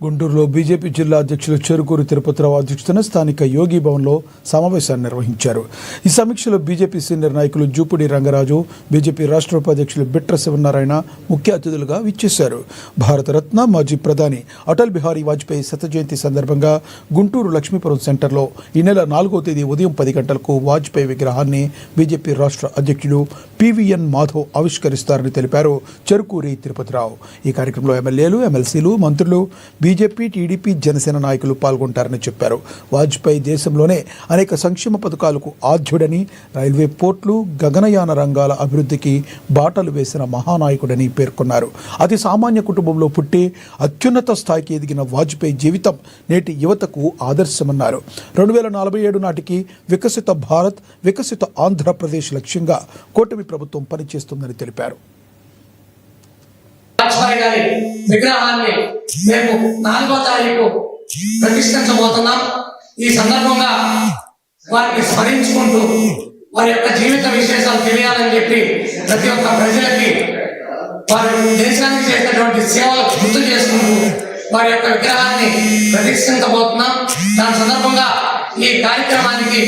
గుంటూరులో బీజేపీ జిల్లా అధ్యక్షులు చెరుకూరు తిరుపతిరావు అధ్యక్షతన స్థానిక యోగి భవన్లో సమావేశాన్ని నిర్వహించారు. ఈ సమీక్షలో బీజేపీ సీనియర్ నాయకులు జూపుడి రంగరాజు, బీజేపీ రాష్ట్ర ఉపాధ్యక్షులు బిట్ర శివనారాయణ ముఖ్య అతిథులుగా విచ్చేశారు. భారతరత్న మాజీ ప్రధాని అటల్ బిహారీ వాజ్పేయి శత జయంతి సందర్భంగా గుంటూరు లక్ష్మీపురం సెంటర్లో ఈ నెల 4వ తేదీ ఉదయం 10 గంటలకు వాజ్పేయి విగ్రహాన్ని బీజేపీ రాష్ట్ర అధ్యక్షుడు పివిఎన్ మాధవ్ ఆవిష్కరిస్తారని తెలిపారు చెరుకూరి తిరుపతిరావు. ఈ కార్యక్రమంలో ఎమ్మెల్యేలు, ఎమ్మెల్సీలు, మంత్రులు, బీజేపీ, టీడీపీ, జనసేన నాయకులు పాల్గొంటారని చెప్పారు. వాజ్పేయి దేశంలోనే అనేక సంక్షేమ పథకాలకు ఆద్యుడని, రైల్వే, పోర్టులు, గగనయాన రంగాల అభివృద్ధికి బాటలు వేసిన మహానాయకుడని పేర్కొన్నారు. అతి సామాన్య కుటుంబంలో పుట్టి అత్యున్నత స్థాయికి ఎదిగిన వాజ్పేయి జీవితం నేటి యువతకు ఆదర్శమన్నారు. 2047 నాటికి వికసిత భారత్, వికసిత ఆంధ్రప్రదేశ్ లక్ష్యంగా కూటమి ప్రభుత్వం పనిచేస్తుందని తెలిపారు. వాజ్పేయి గారి విగ్రహాన్ని మేము 4వ తారీఖు ప్రతిష్ఠించబోతున్నాం. ఈ సందర్భంగా వారిని స్మరించుకుంటూ వారి యొక్క జీవిత విశేషాలు తెలియాలని చెప్పి ప్రతి ఒక్క ప్రజలకి వారి దేశానికి చేసినటువంటి సేవలు గుర్తు చేసుకుంటూ వారి యొక్క విగ్రహాన్ని ప్రతిష్ఠించబోతున్నాం. దాని సందర్భంగా ఈ కార్యక్రమానికి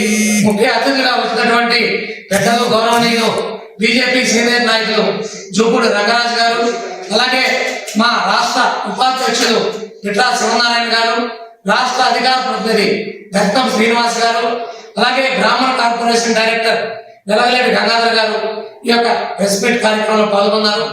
ముఖ్య అతిథిగా వచ్చినటువంటి పెద్దలు, గౌరవనీయులు బీజేపీ సీనియర్ నాయకులు జూపుడి రంగరాజు గారు, అలాగే మా రాష్ట్ర ఉపాధ్యక్షులు బిట్ర శివనారాయణ గారు, రాష్ట్ర అధికార ప్రతినిధి దత్తం శ్రీనివాస్ గారు, అలాగే గ్రామీణ కార్పొరేషన్ డైరెక్టర్ వెలగలేటి గంగాధర్ గారు ఈ యొక్క ప్రెస్ మీట్ కార్యక్రమంలో పాల్గొన్నారు.